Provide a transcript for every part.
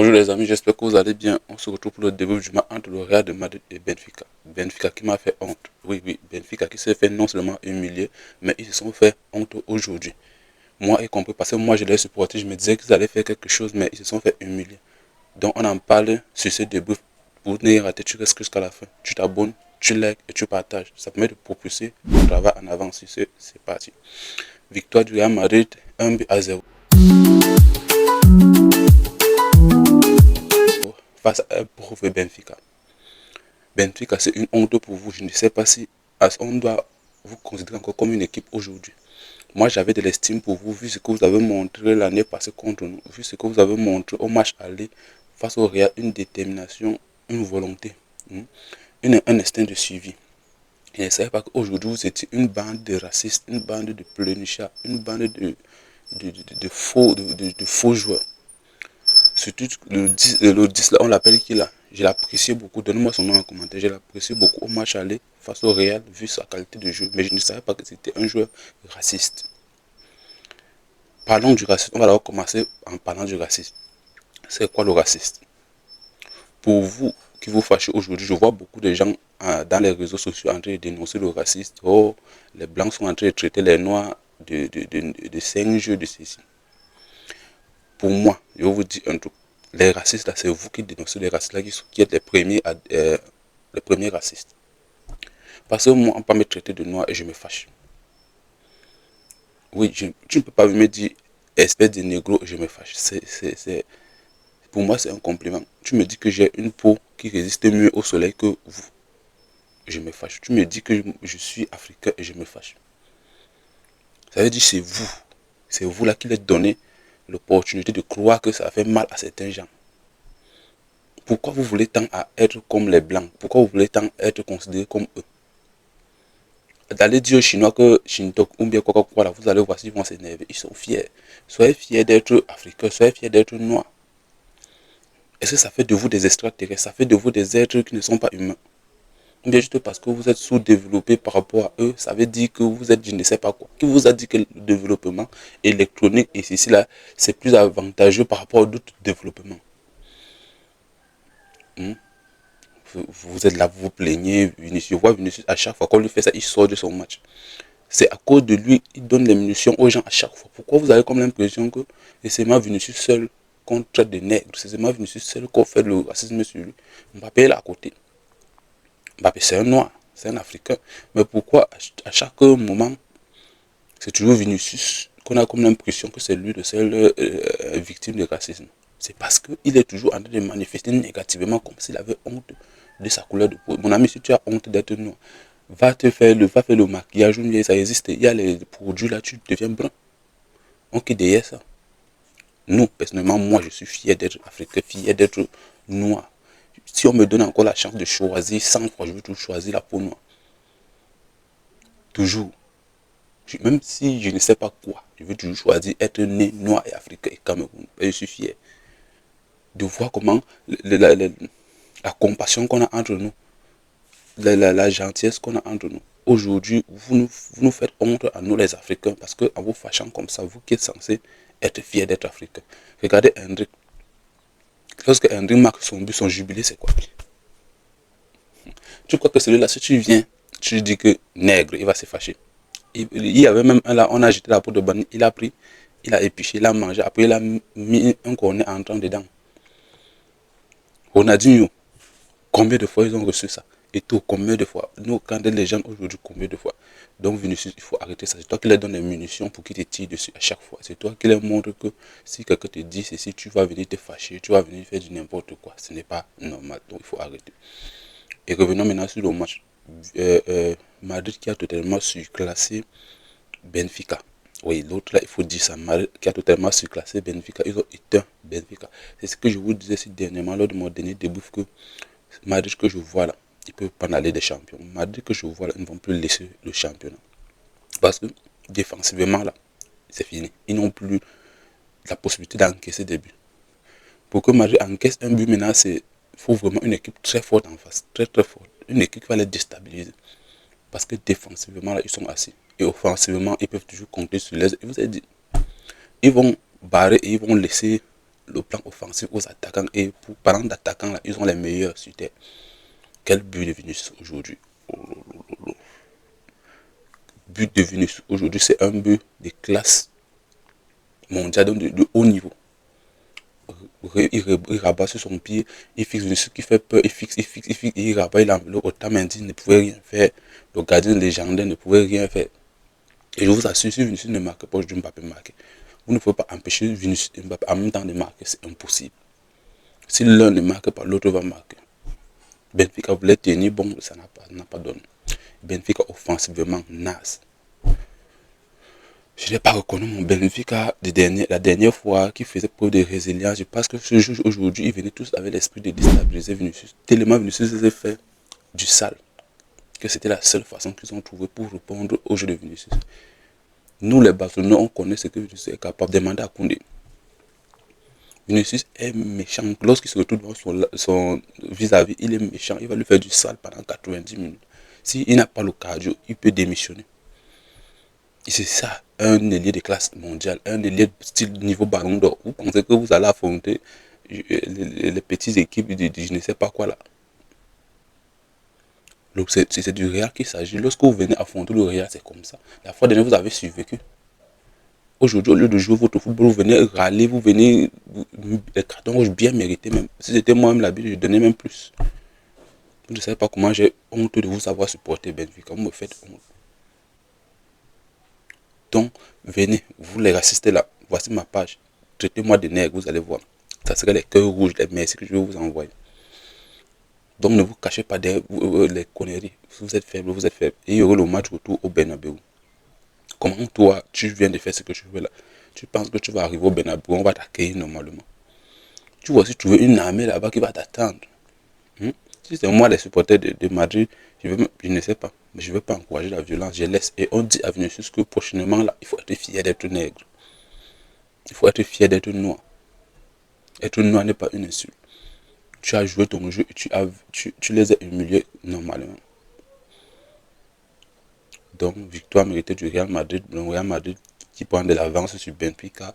Bonjour les amis, j'espère que vous allez bien. On se retrouve pour le début du match entre le Real de Madrid et Benfica. Benfica qui m'a fait honte. Oui, oui, Benfica qui s'est fait non seulement humilier, mais ils se sont fait honte aujourd'hui. Moi y compris, parce que moi je les supportais, je me disais qu'ils allaient faire quelque chose, mais ils se sont fait humilier. Donc on en parle sur ce début. Pour ne rater, tu restes jusqu'à la fin. Tu t'abonnes, tu likes et tu partages. Ça permet de propulser le travail en avant sur ce. C'est parti. Victoire du Real Madrid, 1-0. Face à un pauvre Benfica. Benfica, c'est une honte pour vous. Je ne sais pas si on doit vous considérer encore comme une équipe aujourd'hui. Moi, j'avais de l'estime pour vous, vu ce que vous avez montré l'année passée contre nous, vu ce que vous avez montré au match aller face au Real, une détermination, une volonté, un instinct de suivi. Et je ne savais pas qu'aujourd'hui, vous étiez une bande de racistes, une bande de pleurnichards, une bande de faux joueurs. Surtout le 10 là, on l'appelle qui là. Je l'apprécie beaucoup. Donnez-moi son nom en commentaire. Je l'apprécie beaucoup au match aller face au Real, vu sa qualité de jeu. Mais je ne savais pas que c'était un joueur raciste. Parlons du racisme. On va d'abord commencer en parlant du racisme. C'est quoi le racisme? Pour vous qui vous fâchez aujourd'hui, je vois beaucoup de gens dans les réseaux sociaux en train de dénoncer le racisme. Oh, les blancs sont en train de traiter les noirs de singes, de ceci. Pour moi, je vais vous dire un truc. Les racistes, là, c'est vous qui dénoncez les racistes, là, qui êtes les premiers racistes. Parce que moi, on ne peut pas me traiter de noir et je me fâche. Oui, tu ne peux pas me dire espèce de négro et je me fâche. Pour moi, c'est un compliment. Tu me dis que j'ai une peau qui résiste mieux au soleil que vous. Je me fâche. Tu me dis que je suis africain et je me fâche. Ça veut dire que c'est vous. C'est vous là qui leur donnez l'opportunité de croire que ça fait mal à certains gens. Pourquoi vous voulez tant à être comme les blancs? Pourquoi vous voulez tant être considérés comme eux? D'aller dire aux Chinois que Shintok ou bien Coca-Cola, vous allez voir s'ils vont s'énerver. Ils sont fiers. Soyez fiers d'être africains, soyez fiers d'être noirs. Est-ce que ça fait de vous des extraterrestres? Ça fait de vous des êtres qui ne sont pas humains? Ou bien juste parce que vous êtes sous-développé par rapport à eux, ça veut dire que vous êtes je ne sais pas quoi. Qui vous a dit que le développement électronique et ceci là, c'est plus avantageux par rapport à d'autres développements? Vous êtes là, vous vous plaignez, Vinicius. Je vois Vinicius à chaque fois qu'on lui fait ça, il sort de son match. C'est à cause de lui, il donne les munitions aux gens à chaque fois. Pourquoi vous avez comme l'impression que c'est ma Vinicius seul qu'on traite de nègre, c'est ma Vinicius seul qu'on fait le racisme sur lui? Mbappé est là à côté. Mbappé c'est un noir, c'est un africain. Mais pourquoi à chaque moment, c'est toujours Vinicius qu'on a comme l'impression que c'est lui le seul victime de racisme? C'est parce qu'il est toujours en train de manifester négativement comme s'il avait honte de sa couleur de peau. Mon ami, si tu as honte d'être noir, va faire le maquillage, ça existe. Il y a les produits là, tu deviens brun. On quitte derrière ça. Nous, personnellement, moi, je suis fier d'être africain, fier d'être noir. Si on me donne encore la chance de choisir 100 fois, je veux toujours choisir la peau noire. Toujours. Même si je ne sais pas quoi, je veux toujours choisir être né noir et africain et Cameroun. Et je suis fier de voir comment la compassion qu'on a entre nous, la gentillesse qu'on a entre nous. Aujourd'hui, vous nous faites honte à nous les Africains parce qu'en vous fâchant comme ça, vous qui êtes censé être fier d'être africain. Regardez Hendrik. Lorsque Hendrik marque son but, son jubilé, c'est quoi? Tu crois que celui-là, si tu viens, tu lui dis que nègre, il va se fâcher. Il y avait même un là, on a jeté la peau de banane, il a pris, il a épiché, il a mangé, après il a mis un cornet entrant dedans. Ronaldinho, combien de fois ils ont reçu ça? Et tout, combien de fois? Nous, quand les gens aujourd'hui, combien de fois? Donc Vinicius, il faut arrêter ça. C'est toi qui leur donnes les munitions pour qu'ils te tirent dessus à chaque fois. C'est toi qui leur montre que si quelqu'un te dit ceci, tu vas venir te fâcher, tu vas venir faire du n'importe quoi. Ce n'est pas normal, donc il faut arrêter. Et revenons maintenant sur le match. Madrid qui a totalement surclassé Benfica. Oui, l'autre là, il faut dire ça. Madrid qui a totalement surclassé Benfica. Ils ont éteint Benfica. C'est ce que je vous disais si dernièrement lors de mon dernier débrief que Madrid que je vois là, ils ne peuvent pas aller des champions. Madrid que je vois là, ils ne vont plus laisser le championnat. Parce que défensivement là, c'est fini. Ils n'ont plus la possibilité d'encaisser des buts. Pour que Madrid encaisse un but maintenant, il faut vraiment une équipe très forte en face. Très très forte. Une équipe qui va les déstabiliser. Parce que défensivement là, ils sont assis. Et offensivement, ils peuvent toujours compter sur les. Je vous ai dit, ils vont barrer et ils vont laisser le plan offensif aux attaquants. Et parlant d'attaquants, là, ils ont les meilleurs sur terre. Quel but de Vinicius aujourd'hui? But de Vinicius aujourd'hui, c'est un but de classe mondiale, de haut niveau. Il rabat sur son pied, il fixe Vinicius qui fait peur, il fixe, il rabat, il enveloppe. Otamendi ne pouvait rien faire. Le gardien légendaire ne pouvait rien faire. Et je vous assure, si Vinicius ne marque pas, je ne Mbappé marquer. Vous ne pouvez pas empêcher Vinicius et Mbappé en même temps de marquer, c'est impossible. Si l'un ne marque pas, l'autre va marquer. Benfica voulait tenir bon, ça n'a pas donné. Benfica offensivement naze. Je n'ai pas reconnu mon Benfica la dernière fois qui faisait preuve de résilience. Je pense que ce jour aujourd'hui, ils venaient tous avec l'esprit de déstabiliser Vinicius. Tellement Vinicius les a fait du sale que c'était la seule façon qu'ils ont trouvé pour répondre au jeu de Vinicius. Nous les Barcelonais, on connaît ce que Vinicius est capable de demander à Koundé. Vinicius est méchant. Lorsqu'il se retrouve devant son vis-à-vis, il est méchant. Il va lui faire du sale pendant 90 minutes. S'il n'a pas le cardio, il peut démissionner. Et c'est ça, un ailier de classe mondiale, un ailier style niveau ballon d'or. Vous pensez que vous allez affronter les petites équipes de je ne sais pas quoi là. C'est du Real qu'il s'agit. Lorsque vous venez affronter le Real, c'est comme ça. La fois dernière, vous avez survécu. Aujourd'hui, au lieu de jouer votre football, vous venez râler, vous venez les cartons rouges bien mérités même. Si c'était moi-même l'habitude, je donnais même plus. Vous ne savez pas comment j'ai honte de vous avoir supporté Benfica. Vous me faites honte. Donc, venez, vous les racistes là, voici ma page. Traitez-moi de nègre, vous allez voir. Ça serait les cœurs rouges, les merci que je vais vous envoyer. Donc, ne vous cachez pas derrière les conneries. Vous êtes faible, vous êtes faible. Et il y aura le match retour au Bernabeu. Comment toi, tu viens de faire ce que tu veux là? Tu penses que tu vas arriver au Bernabeu, on va t'accueillir normalement. Tu vois, si tu veux une armée là-bas qui va t'attendre. Si c'est moi, les supporters de Madrid, je ne sais pas. Mais je ne veux pas encourager la violence, je laisse. Et on dit à Vinicius que prochainement, là, il faut être fier d'être nègre. Il faut être fier d'être noir. Être noir n'est pas une insulte. Tu as joué ton jeu et tu les as humiliés normalement. Donc, victoire méritée du Real Madrid. Le Real Madrid qui prend de l'avance sur Benfica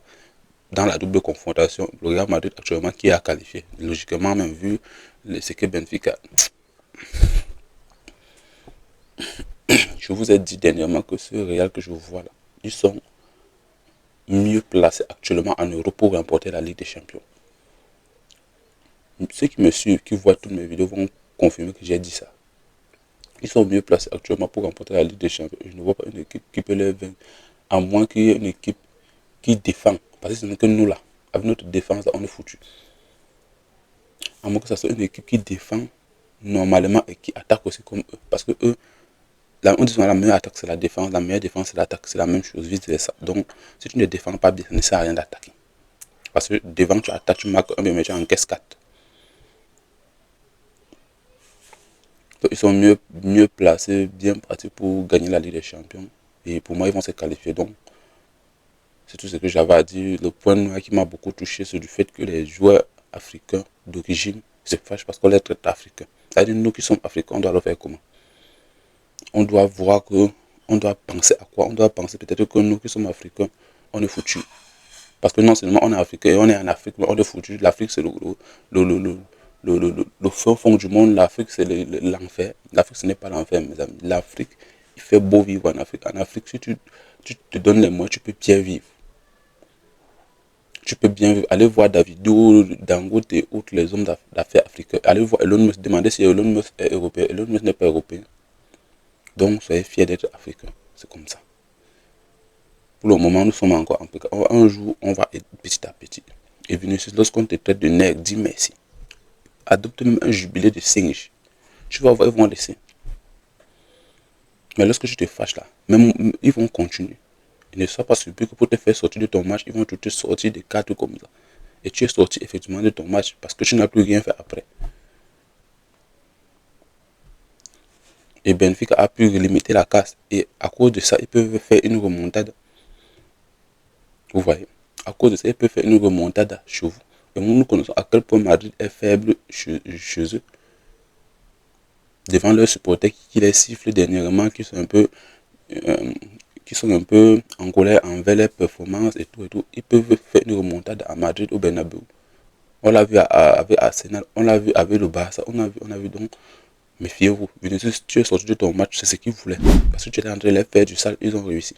dans la double confrontation. Le Real Madrid actuellement qui a qualifié. Logiquement, même vu ce que Benfica. Je vous ai dit dernièrement que ce Real que je vois là, ils sont mieux placés actuellement en Europe pour remporter la Ligue des Champions. Ceux qui me suivent, qui voient toutes mes vidéos vont confirmer que j'ai dit ça. Ils sont mieux placés actuellement pour remporter la Ligue des Champions. Je ne vois pas une équipe qui peut les vaincre, à moins qu'il y ait une équipe qui défend. Parce que ce n'est que nous là, avec notre défense, là, on est foutu. À moins que ce soit une équipe qui défend normalement et qui attaque aussi comme eux. Parce que eux, on dit que la meilleure attaque c'est la défense, la meilleure défense c'est l'attaque, c'est la même chose, vice versa. Donc, si tu ne défends pas bien, ça ne sert à rien d'attaquer. Parce que devant tu attaques, tu marques un bien, mais tu encaisses 4. Donc, ils sont mieux placés, bien partis pour gagner la Ligue des Champions. Et pour moi, ils vont se qualifier. Donc, c'est tout ce que j'avais à dire. Le point noir qui m'a beaucoup touché, c'est du fait que les joueurs africains d'origine se fâchent parce qu'on les traite africains. C'est-à-dire, nous qui sommes africains, on doit le faire comment? On doit voir que, on doit penser à quoi? On doit penser peut-être que nous qui sommes africains, on est foutus. Parce que non seulement on est africain et on est en Afrique, mais on est foutus. L'Afrique, c'est le fond du monde. L'Afrique, c'est l'enfer. L'Afrique, ce n'est pas l'enfer, mes amis. L'Afrique, il fait beau vivre en Afrique. En Afrique, si tu te donnes les moyens, tu peux bien vivre. Tu peux bien vivre. Allez voir Davido, Dangote et autres, les hommes d'affaires africains. Allez voir Elon Musk, demandez si Elon Musk est européen. Elon Musk n'est pas européen. Donc, soyez fiers d'être africain. C'est comme ça. Pour le moment, nous sommes encore en Afrique. Un jour, on va être petit à petit. Et Vinicius, lorsqu'on te traite de nègre, dis merci. Adopte même un jubilé de singe. Tu vas voir, ils vont laisser. Mais lorsque tu te fâches là, même ils vont continuer. Et ne sois pas surpris que pour te faire sortir de ton match, ils vont te sortir des cartes comme ça. Et tu es sorti effectivement de ton match parce que tu n'as plus rien fait après. Et Benfica a pu limiter la casse. Et à cause de ça, ils peuvent faire une remontade. Vous voyez, à cause de ça, ils peuvent faire une remontade chez vous. Et nous connaissons à quel point Madrid est faible chez eux. Devant leurs supporters qui les sifflent dernièrement, qui sont un peu en colère envers les performances et tout. Ils peuvent faire une remontade à Madrid au Bernabeu. On l'a vu avec Arsenal, on l'a vu avec le Barça, on a vu donc, méfiez-vous. Vinicius, tu es sorti de ton match, c'est ce qu'ils voulaient. Parce que tu étais en train de les faire du sale, ils ont réussi.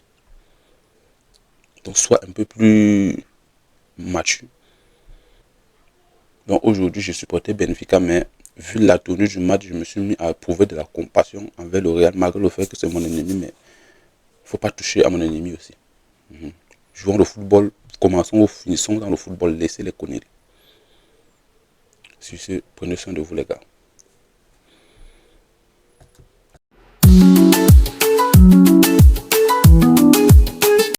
Donc sois un peu plus mature. Donc aujourd'hui, je supportais Benfica, mais vu la tenue du match, je me suis mis à prouver de la compassion envers le Real, malgré le fait que c'est mon ennemi, mais il ne faut pas toucher à mon ennemi aussi. Jouons le football, commençons ou finissons dans le football, laissez les conneries. Sur ce, prenez soin de vous les gars.